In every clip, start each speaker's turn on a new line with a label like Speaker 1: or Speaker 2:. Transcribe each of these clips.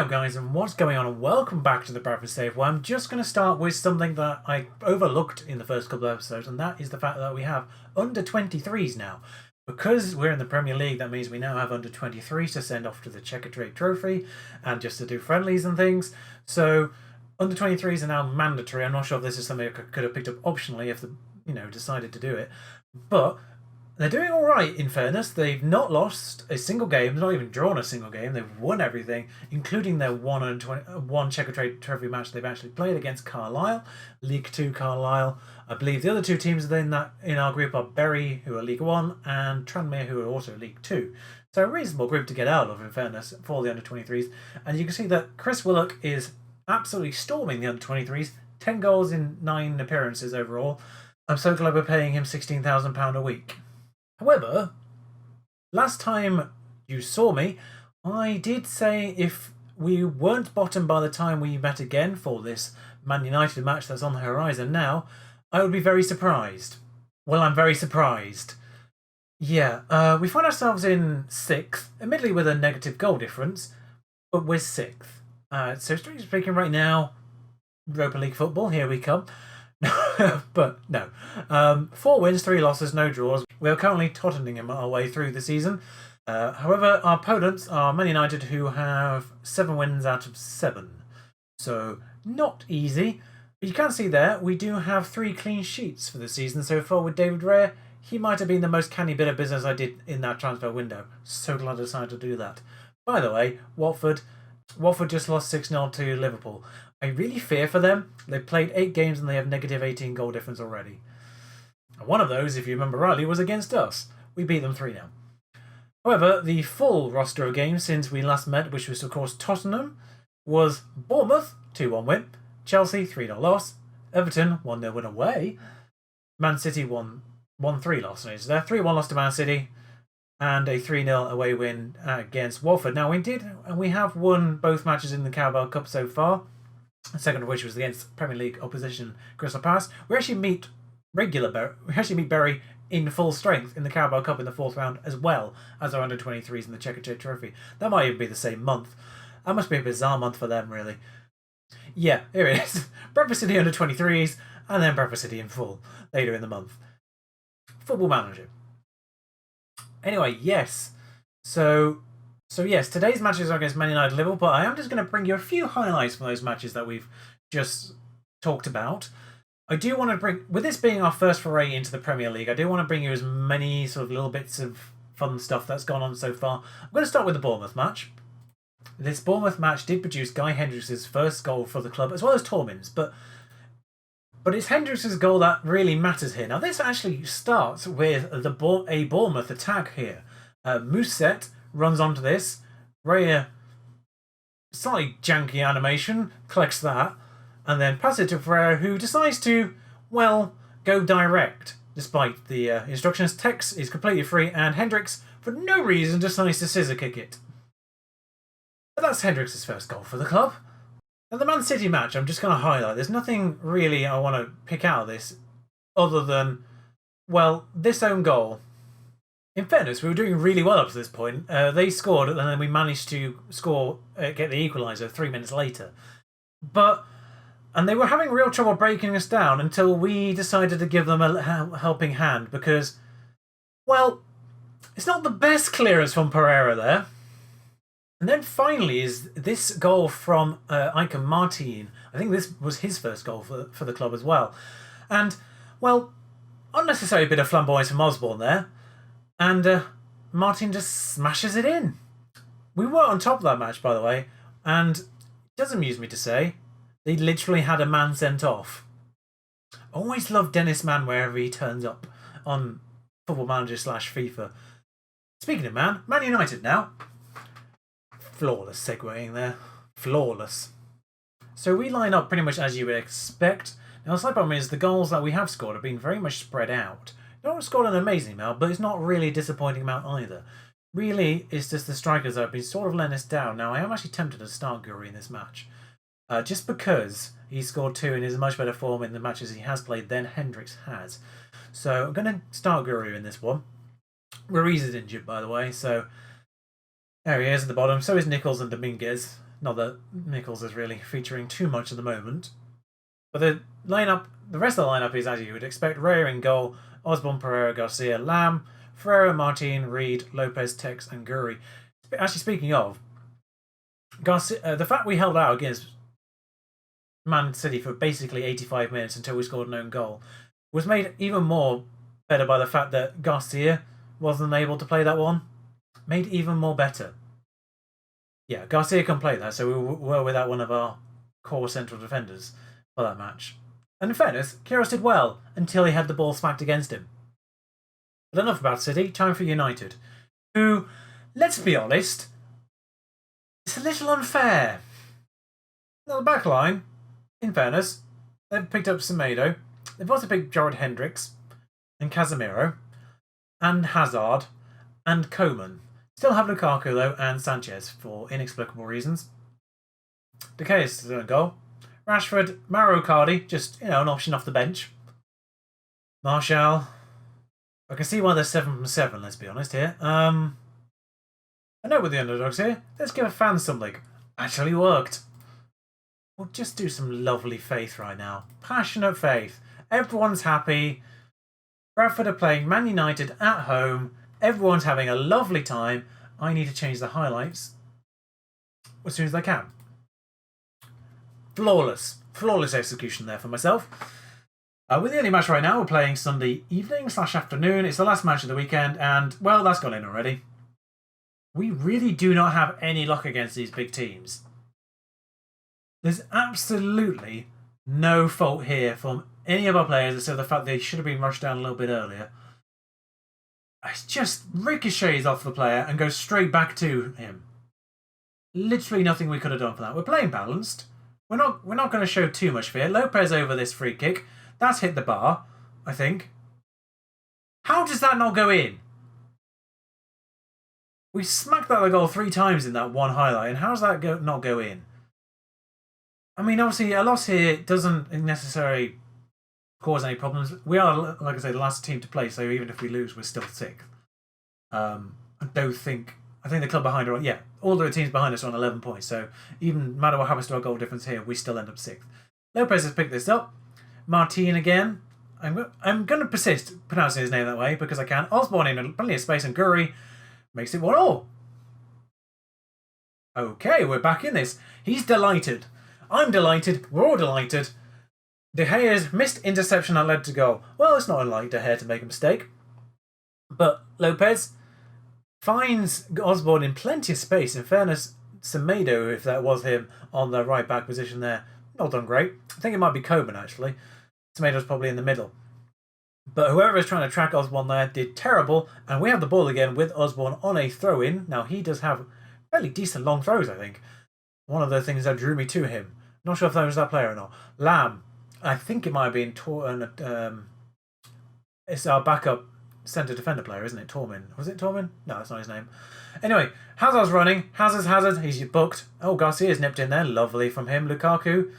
Speaker 1: guys, and what's going on, and welcome back to the Bradford Save, where I'm just going to start with something that I overlooked in the first couple of episodes, and that is the fact that we have under 23s now. Because we're in the Premier League, that means we now have under 23s to send off to the Checker Trade Trophy and just to do friendlies and things. So under 23s are now mandatory. I'm not sure if this is something I could have picked up optionally if the decided to do it, but they're doing all right, in fairness. They've not lost a single game. They've not even drawn a single game. They've won everything, including their one Checker Trade Trophy match they've actually played against Carlisle, League 2 Carlisle. I believe the other two teams in our group are Bury, who are League 1, and Tranmere, who are also League 2. So a reasonable group to get out of, in fairness, for the under-23s. And you can see that Chris Willock is absolutely storming the under-23s. 10 goals in 9 appearances overall. I'm so glad we're paying him £16,000 a week. However, last time you saw me, I did say if we weren't bottom by the time we met again for this Man United match that's on the horizon now, I would be very surprised. Well, I'm very surprised. Yeah, we find ourselves in 6th, admittedly with a negative goal difference, but we're 6th. So strictly speaking right now, Europa League football, here we come. But no. 4 wins, 3 losses, no draws. We are currently Tottenham our way through the season. However, our opponents are Man United, who have 7 wins out of 7. So, not easy. But you can see there, we do have 3 clean sheets for the season so far with David Raya. He might have been the most canny bit of business I did in that transfer window. So glad I decided to do that. By the way, Watford just lost 6-0 to Liverpool. I really fear for them. They've played 8 games and they have negative 18 goal difference already. And one of those, if you remember rightly, was against us. We beat them 3-0. However, the full roster of games since we last met, which was of course Tottenham, was Bournemouth, 2-1 win, Chelsea, 3-0 loss, Everton, 1-0 win away, Man City, 1-3 loss. So they're 3-1 loss to Man City, and a 3-0 away win against Watford. Now, we have won both matches in the Carabao Cup so far. The second of which was against Premier League opposition Crystal Palace. We actually meet Bury in full strength in the Carabao Cup in the 4th round, as well as our under-23s in the Checker Trade Trophy. That might even be the same month. That must be a bizarre month for them, really. Yeah, here it is. Bradford City under-23s, and then Bradford City in full later in the month. Football Manager. Anyway, yes. So yes, today's matches are against Man United and Liverpool, but I am just going to bring you a few highlights from those matches that we've just talked about. I do want to bring, with this being our first foray into the Premier League, I do want to bring you as many sort of little bits of fun stuff that's gone on so far. I'm going to start with the Bournemouth match. This Bournemouth match did produce Guy Hendricks' first goal for the club, as well as Tormin's, but it's Hendricks' goal that really matters here. Now, this actually starts with a Bournemouth attack here. Mousset runs onto this. Raya, slightly janky animation, collects that, and then passes it to Ferreira, who decides to, well, go direct. Despite the instructions, Tex is completely free, and Hendricks, for no reason, decides to scissor kick it. But that's Hendricks' first goal for the club. Now, the Man City match, I'm just going to highlight. There's nothing really I want to pick out of this, other than, well, this own goal. In fairness, we were doing really well up to this point. They scored, and then we managed to get the equaliser 3 minutes later. And they were having real trouble breaking us down until we decided to give them a helping hand because, well, it's not the best clearance from Pereira there. And then finally is this goal from Icon Martin. I think this was his first goal for the club as well. And, well, unnecessary bit of flamboyance from Osborne there. And Martin just smashes it in. We were on top of that match, by the way, and it does amuse me to say, they literally had a man sent off. Always love Dennis Mann wherever he turns up on Football Manager / FIFA. Speaking of Man United now. Flawless segueing there. Flawless. So we line up pretty much as you would expect. Now the slight problem is the goals that we have scored have been very much spread out. Not scored an amazing amount, but it's not really a disappointing amount either. Really, it's just the strikers that have been sort of letting us down. Now, I am actually tempted to start Guri in this match. Just because he scored 2 and is in much better form in the matches he has played than Hendricks has. So I'm going to start Guru in this one. Ruiz is injured, by the way, so there he is at the bottom. So is Nichols and Dominguez. Not that Nichols is really featuring too much at the moment. But the rest of the lineup is as you would expect. Raya in goal, Osborne, Pereira, Garcia, Lamb, Ferreira, Martin, Reed, Lopez, Tex, and Guri. Actually, speaking of, Garcia, the fact we held out against Man City for basically 85 minutes until we scored an own goal was made even more better by the fact that Garcia wasn't able to play that one. Made even more better. Yeah, Garcia can play that, so we were without one of our core central defenders for that match. And in fairness, Kyrgios did well until he had the ball smacked against him. But enough about City, time for United, who, let's be honest, it's a little unfair. Now the back line, in fairness, they've picked up Semedo, they've also picked Jared Hendricks, and Casemiro, and Hazard, and Coman. Still have Lukaku though, and Sanchez for inexplicable reasons. De Gea is still in goal. Rashford, Mauro Icardi, just, an option off the bench. Martial. I can see why they're 7 from 7, let's be honest here. I know we're the underdogs here. Let's give a fan something. Actually worked. We'll just do some lovely faith right now. Passionate faith. Everyone's happy. Bradford are playing Man United at home. Everyone's having a lovely time. I need to change the highlights as soon as I can. Flawless execution there for myself. With the only match right now, we're playing Sunday evening/afternoon. It's the last match of the weekend, and, well, that's gone in already. We really do not have any luck against these big teams. There's absolutely no fault here from any of our players except the fact they should have been rushed down a little bit earlier. It just ricochets off the player and goes straight back to him. Literally nothing we could have done for that. We're playing balanced. We're not going to show too much fear. Lopez over this free kick. That's hit the bar, I think. How does that not go in? We smacked that goal 3 times in that one highlight, and how does that not go in? I mean, obviously, a loss here doesn't necessarily cause any problems. We are, like I say, the last team to play, so even if we lose, we're still 6th. I think the club behind us, all the teams behind us are on 11 points, so even no matter what happens to our goal difference here, we still end up 6th. Lopez has picked this up. Martin again. I'm going to persist pronouncing his name that way because I can. Osborne in plenty of space, and Guri makes it 1-1. Okay, we're back in this. He's delighted. I'm delighted. We're all delighted. De Gea's missed interception that led to goal. Well, it's not unlike De Gea to make a mistake. But Lopez finds Osborne in plenty of space. In fairness, Semedo, if that was him, on the right back position there, not done great. I think it might be Coman, actually. Semedo's probably in the middle. But whoever is trying to track Osborne there did terrible, and we have the ball again with Osborne on a throw-in. Now, he does have fairly decent long throws, I think. One of the things that drew me to him. Not sure if that was that player or not. Lamb. I think it might have been it's our backup centre defender player, isn't it? Tormin. Was it Tormin? No, that's not his name. Anyway, Hazard's running. Hazard. He's booked. Oh, Garcia's nipped in there. Lovely from him. Lukaku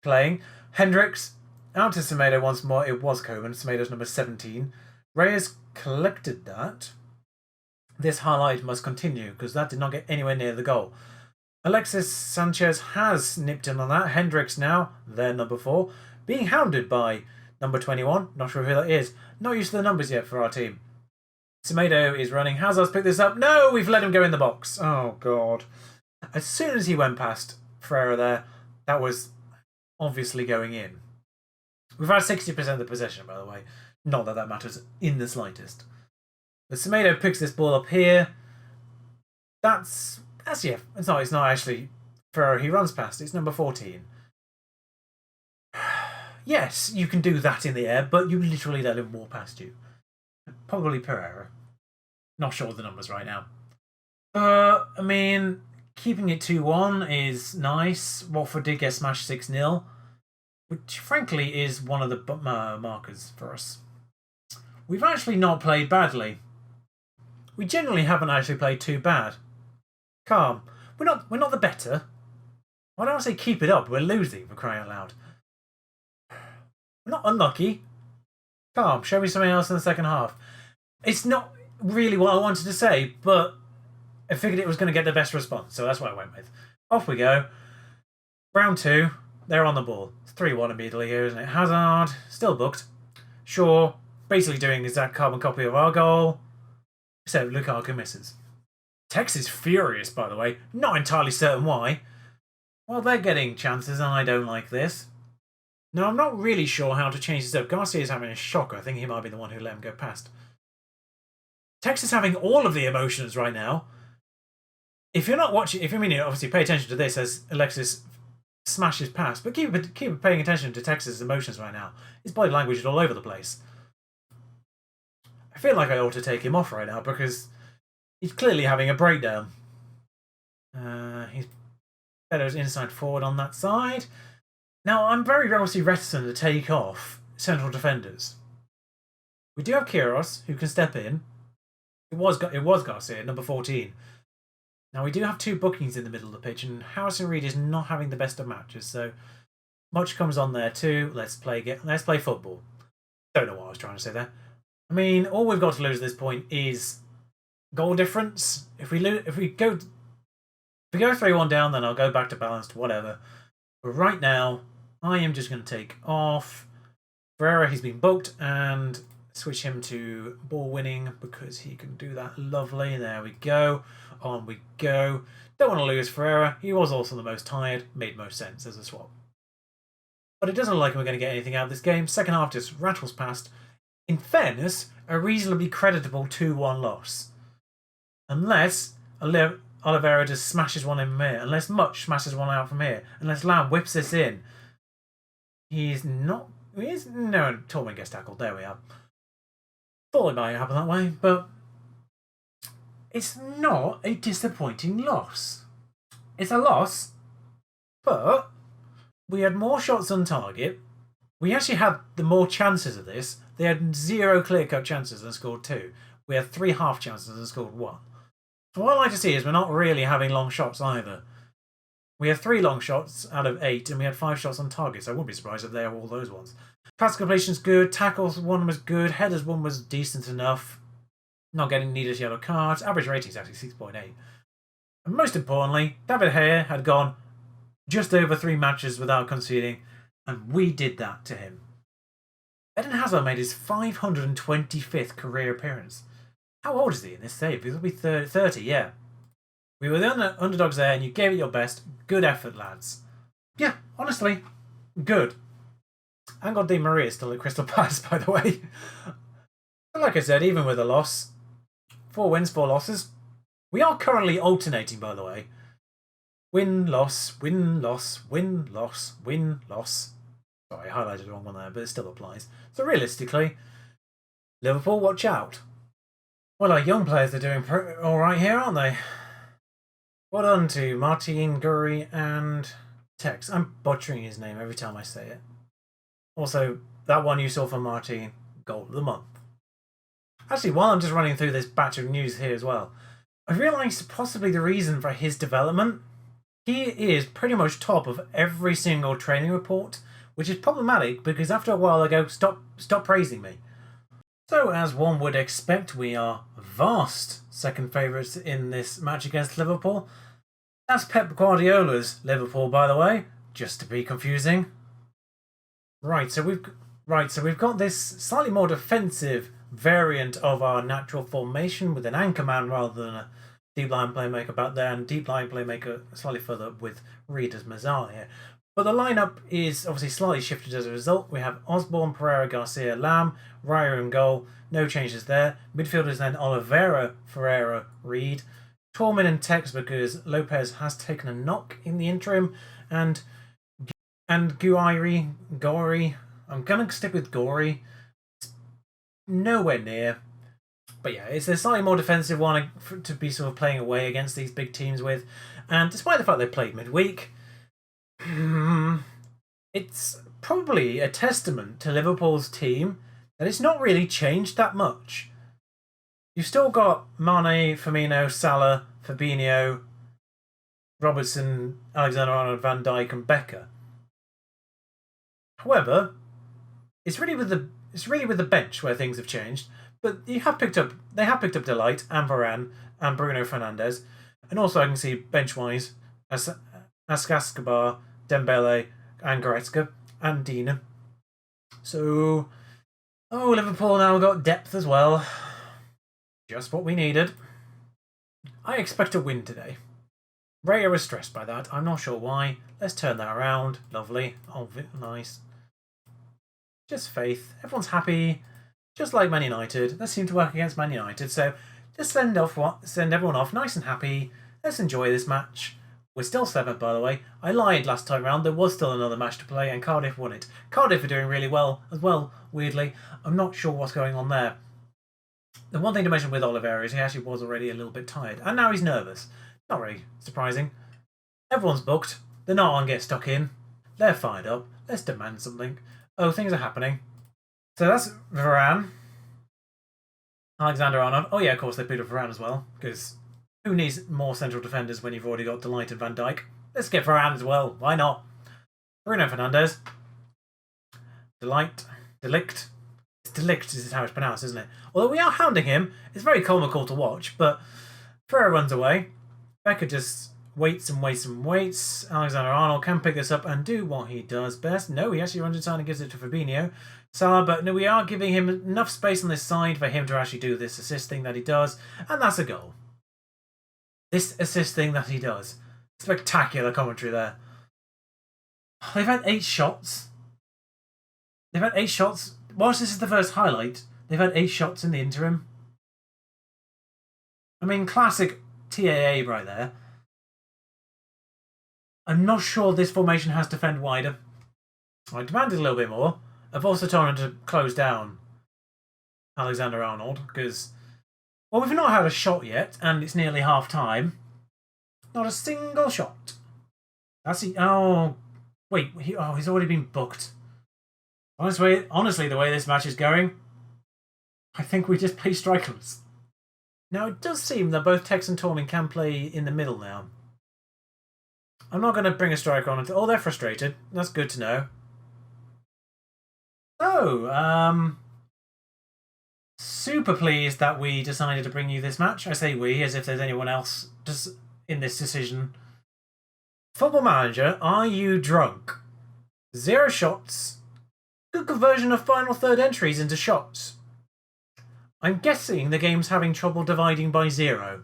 Speaker 1: playing. Hendricks out to Semedo once more. It was Coman. Semedo's number 17. Reyes collected that. This highlight must continue because that did not get anywhere near the goal. Alexis Sanchez has nipped in on that. Hendricks now, their number 4, being hounded by number 21. Not sure who that is. Not used to the numbers yet for our team. Semedo is running. Hazard's picked this up. No, we've let him go in the box. Oh, God. As soon as he went past Ferreira there, that was obviously going in. We've had 60% of the possession, by the way. Not that that matters in the slightest. But Semedo picks this ball up here. It's not actually Ferreira he runs past. It's number 14. Yes, you can do that in the air, but you literally let him walk past you. Probably Pereira. Not sure of the numbers right now. I mean, keeping it 2-1 is nice. Watford did get smashed 6-0, which frankly is one of the markers for us. We've actually not played badly. We generally haven't actually played too bad. Calm. We're not the better. I don't want to say keep it up. We're losing, for crying out loud. We're not unlucky. Calm. Show me something else in the second half. It's not really what I wanted to say, but I figured it was going to get the best response, so that's what I went with. Off we go. Round 2. They're on the ball. It's 3-1 immediately here, isn't it? Hazard, still booked. Shaw, basically doing the exact carbon copy of our goal. Except Lukaku misses. Tex is furious, by the way. Not entirely certain why. Well, they're getting chances and I don't like this. Now, I'm not really sure how to change this up. Garcia's having a shocker. I think he might be the one who let him go past. Tex is having all of the emotions right now. If you're not watching, if you mean, obviously pay attention to this as Alexis smashes past, but keep paying attention to Tex's emotions right now. His body language is all over the place. I feel like I ought to take him off right now because he's clearly having a breakdown. He's better inside forward on that side. Now, I'm very obviously reticent to take off central defenders. We do have Kyrgios, who can step in. It was Garcia, number 14. Now, we do have 2 bookings in the middle of the pitch, and Harrison Reed is not having the best of matches, so much comes on there too. Let's play football. Don't know what I was trying to say there. I mean, all we've got to lose at this point is goal difference. If we go 3-1 down, then I'll go back to balanced, whatever. But right now, I am just going to take off Ferreira. He's been booked, and switch him to ball winning because he can do that lovely. There we go. On we go. Don't want to lose Ferreira. He was also the most tired. Made most sense as a swap. But it doesn't look like we're going to get anything out of this game. Second half just rattles past. In fairness, a reasonably creditable 2-1 loss. Unless Oliveira just smashes one in from here. Unless Much smashes one out from here. Unless Lamb whips this in. No, Tallman gets tackled. There we are. Thought it might happen that way, but it's not a disappointing loss. It's a loss, but we had more shots on target. We actually had the more chances of this. They had 0 clear-cut chances and scored 2. We had 3 half chances and scored 1. So what I like to see is we're not really having long shots either. We had 3 long shots out of 8, and we had 5 shots on target, so I wouldn't be surprised if they are all those ones. Pass completion's good, tackles 1 was good, headers 1 was decent enough. Not getting needed yellow cards. Average rating is actually 6.8. And most importantly, David Gea had gone just over 3 matches without conceding, and we did that to him. Eden Hazard made his 525th career appearance. How old is he in this save? He'll be 30, yeah. We were the underdogs there, and you gave it your best. Good effort, lads. Yeah, honestly, good. Angel Di Maria is still at Crystal Palace, by the way. But like I said, even with a loss, 4 wins, 4 losses. We are currently alternating, by the way. Win, loss, win, loss, win, loss, win, loss. Sorry, I highlighted the wrong one there, but it still applies. So realistically, Liverpool, watch out. Well, our young players are doing all right here, aren't they? Well done to Martin, Guri, and Tex. I'm butchering his name every time I say it. Also, that one you saw from Martin, goal of the month. Actually, while I'm just running through this batch of news here as well, I realised possibly the reason for his development. He is pretty much top of every single training report, which is problematic because after a while they go, stop praising me. So, as one would expect, we are vast second favourites in this match against Liverpool. That's Pep Guardiola's Liverpool, by the way, just to be confusing. Right, so we've got this slightly more defensive variant of our natural formation with an anchor man rather than a deep line playmaker back there and deep line playmaker slightly further with Reed as Mazal here. But the lineup is obviously slightly shifted as a result. We have Osborne, Pereira, Garcia, Lamb, Raya in goal. No changes there. Midfielders then Oliveira, Ferreira, Reed. Tormin and Tex because Lopez has taken a knock in the interim. And Gori. I'm going to stick with Gori. Nowhere near. But yeah, it's a slightly more defensive one to be sort of playing away against these big teams with. And despite the fact they played midweek, it's probably a testament to Liverpool's team that it's not really changed that much. You've still got Mane, Firmino, Salah, Fabinho, Robertson, Alexander-Arnold, Van Dijk and Becker. However, it's really with the bench where things have changed. But they have picked up Delight and Varane and Bruno Fernandes. And also I can see bench-wise, Escobar, Dembele, and Goretzka, and Dina. So, Liverpool now got depth as well. Just what we needed. I expect a win today. Raya was stressed by that. I'm not sure why. Let's turn that around. Lovely. Oh, nice. Just faith. Everyone's happy. Just like Man United. That seemed to work against Man United. So just send everyone off nice and happy. Let's enjoy this match. We're still 7th, by the way. I lied last time round. There was still another match to play, and Cardiff won it. Cardiff are doing really well as well, weirdly. I'm not sure what's going on there. The one thing to mention with Oliveira is he actually was already a little bit tired. And now he's nervous. Not really surprising. Everyone's booked. They're not on get stuck in. They're fired up. Let's demand something. Oh, things are happening. So that's Varane. Alexander-Arnold. Oh yeah, of course they put up Varane as well. Because who needs more central defenders when you've already got Delight and Van Dijk? Let's get Varane as well. Why not? Bruno Fernandes. Delict. It's Delict is how it's pronounced, isn't it? Although we are hounding him. It's very comical to watch, but Ferrer runs away. Becker just waits and waits and waits. Alexander-Arnold can pick this up and do what he does best. No, he actually runs inside and gives it to Fabinho. Salah, but no, we are giving him enough space on this side for him to actually do this assist thing that he does, and that's a goal. This assist thing that he does. Spectacular commentary there. They've had 8 shots. Whilst this is the first highlight, they've had 8 shots in the interim. I mean, classic TAA right there. I'm not sure this formation has to defend wider. I demanded a little bit more. I've also told him to close down Alexander-Arnold because, well, we've not had a shot yet, and it's nearly half time. Not a single shot. That's he. Oh, wait. He's already been booked. Honestly, the way this match is going, I think we just play strikers. Now, it does seem that both Tex and Tormin can play in the middle now. I'm not going to bring a striker on until... Oh, they're frustrated. That's good to know. So, super pleased that we decided to bring you this match. I say we, as if there's anyone else in this decision. Football Manager, are you drunk? 0 shots. Good conversion of final third entries into shots. I'm guessing the game's having trouble dividing by 0.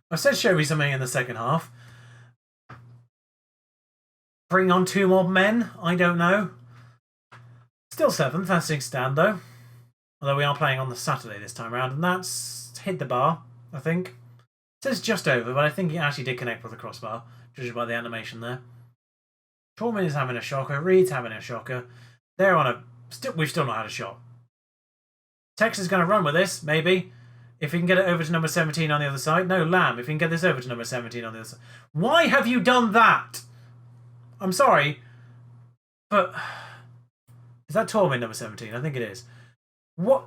Speaker 1: I said show me something in the second half. Bring on 2 more men? I don't know. Still 7th, that's 6 stand though. Although we are playing on the Saturday this time around, and that's hit the bar, I think. It says just over, but I think it actually did connect with the crossbar, judging by the animation there. Tormin is having a shocker, Reed's having a shocker. They're on a... We've still not had a shot. Tex is going to run with this, maybe. If he can get it over to number 17 on the other side. No, Lamb, if he can get this over to number 17 on the other side. Why have you done that? I'm sorry, but... Is that Tormin number 17? I think it is. What?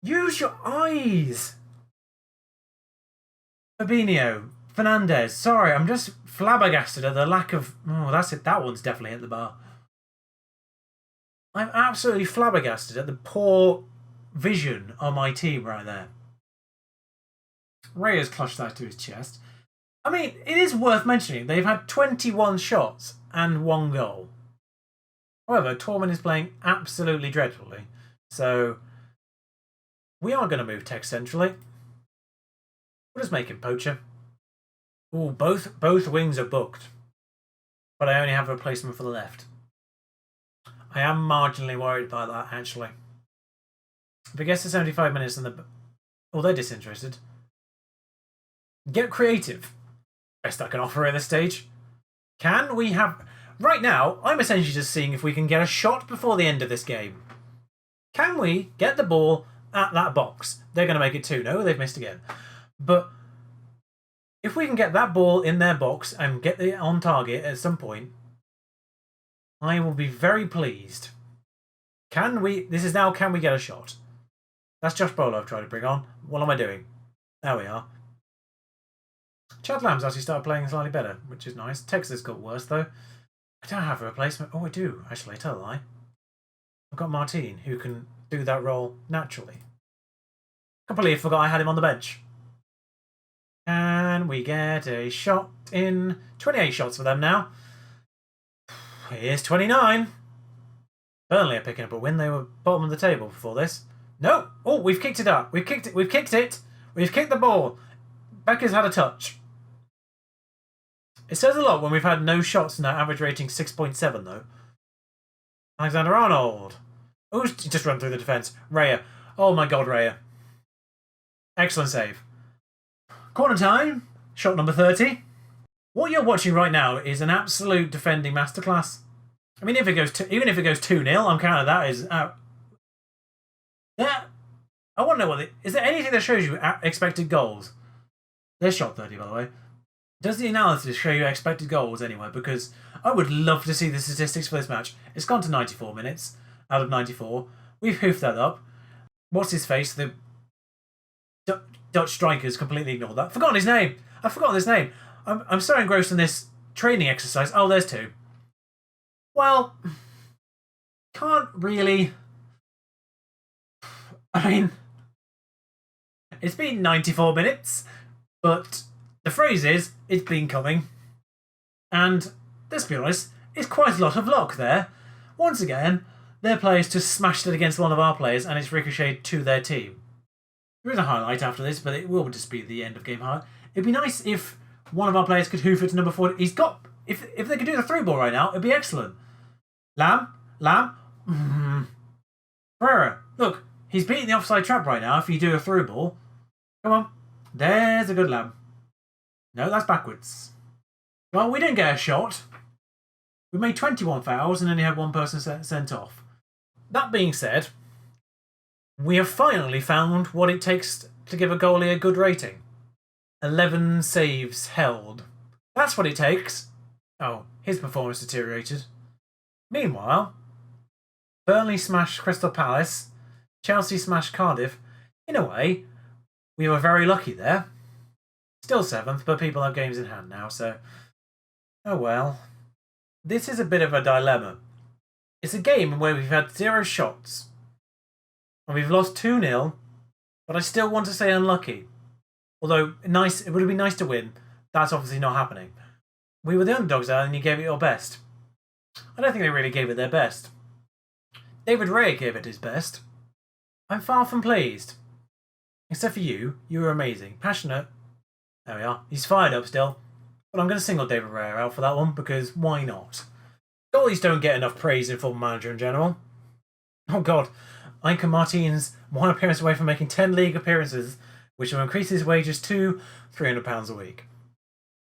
Speaker 1: Use your eyes! Fabinho. Fernandes. Sorry, I'm just flabbergasted at the lack of... Oh, that's it. That one's definitely hit the bar. I'm absolutely flabbergasted at the poor vision of my team right there. Ray has clutched that to his chest. I mean, it is worth mentioning they've had 21 shots and 1 goal. However, Tormin is playing absolutely dreadfully. So, we are going to move Tex centrally. We'll just make him poacher. Ooh, both wings are booked. But I only have a replacement for the left. I am marginally worried about that, actually. If it gets to 75 minutes and the... Oh, they're disinterested. Get creative. Best I can offer at this stage. Can we have... Right now, I'm essentially just seeing if we can get a shot before the end of this game. Can we get the ball at that box? They're going to make it 2. No, they've missed again. But if we can get that ball in their box and get it on target at some point, I will be very pleased. Can we... This is now, can we get a shot? That's Josh Bolo I've tried to bring on. What am I doing? There we are. Chad Lamb's actually started playing slightly better, which is nice. Texas got worse, though. I don't have a replacement. Oh, I do, actually. Tell a lie. I've got Martin, who can do that role naturally. Completely forgot I had him on the bench. Can we get a shot in? 28 shots for them now. Here's 29. Burnley are picking up a win. They were bottom of the table before this. No! Oh, we've kicked it up. We've kicked it. We've kicked it. We've kicked the ball. Becker's had a touch. It says a lot when we've had no shots and our average rating 6.7 though. Alexander-Arnold. Oh, just run through the defence. Raya. Oh my god, Raya. Excellent save. Corner time. Shot number 30. What you're watching right now is an absolute defending masterclass. I mean, even if it goes 2-0, I'm counting that as out. Yeah. I want to know is there anything that shows you expected goals? There's shot 30, by the way. Does the analysis show you expected goals anyway? Because I would love to see the statistics for this match. It's gone to 94 minutes out of 94. We've hoofed that up. What's his face? The Dutch strikers completely ignored that. Forgotten his name. I've forgotten his name. I'm so engrossed in this training exercise. Oh, there's 2. Well, can't really. I mean, it's been 94 minutes, but the phrase is, it's been coming. And, let's be honest, it's quite a lot of luck there. Once again, their players just smashed it against one of our players and it's ricocheted to their team. There is a highlight after this, but it will just be the end of game highlight. It'd be nice if one of our players could hoof it to number 4. He's got... If they could do the through ball right now, it'd be excellent. Lamb? Pereira. Look, he's beating the offside trap right now if you do a through ball. Come on. There's a good Lamb. No, that's backwards. Well, we didn't get a shot. We made 21 fouls and only had one person sent off. That being said, we have finally found what it takes to give a goalie a good rating. 11 saves held. That's what it takes. Oh, his performance deteriorated. Meanwhile, Burnley smashed Crystal Palace. Chelsea smashed Cardiff. In a way, we were very lucky there. Still 7th, but people have games in hand now, so... Oh well. This is a bit of a dilemma. It's a game where we've had 0 shots. And we've lost 2-0, but I still want to say unlucky. Although, nice, it would have been nice to win. That's obviously not happening. We were the underdogs there and you gave it your best. I don't think they really gave it their best. David Raya gave it his best. I'm far from pleased. Except for you. You were amazing. Passionate. There we are. He's fired up still. But I'm going to single David Raya out for that one because why not? Goalies don't get enough praise in Football Manager in general. Oh god. Iker Martins, 1 appearance away from making 10 league appearances, which will increase his wages to £300 a week.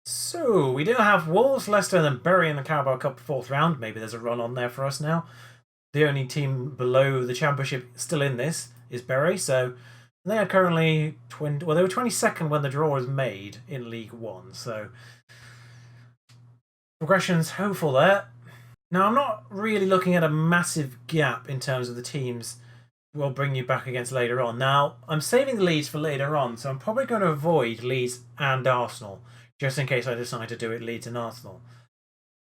Speaker 1: So, we do have Wolves, Leicester and then Bury in the Carabao Cup 4th round. Maybe there's a run on there for us now. The only team below the Championship still in this is Bury, so they are currently... they were 22nd when the draw was made in League 1, so... Progression's hopeful there. Now, I'm not really looking at a massive gap in terms of the teams we'll bring you back against later on. Now, I'm saving the Leeds for later on, so I'm probably going to avoid Leeds and Arsenal, just in case I decide to do it Leeds and Arsenal.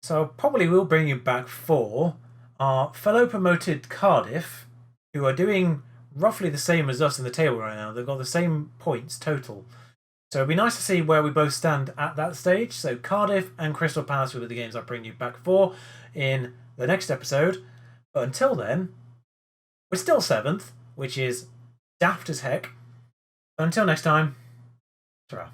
Speaker 1: So probably will bring you back for our fellow promoted Cardiff, who are doing roughly the same as us in the table right now. They've got the same points total. So it'd be nice to see where we both stand at that stage. So Cardiff and Crystal Palace will be the games I'll bring you back for in the next episode. But until then, we're still 7th, which is daft as heck. But until next time, ta-ra.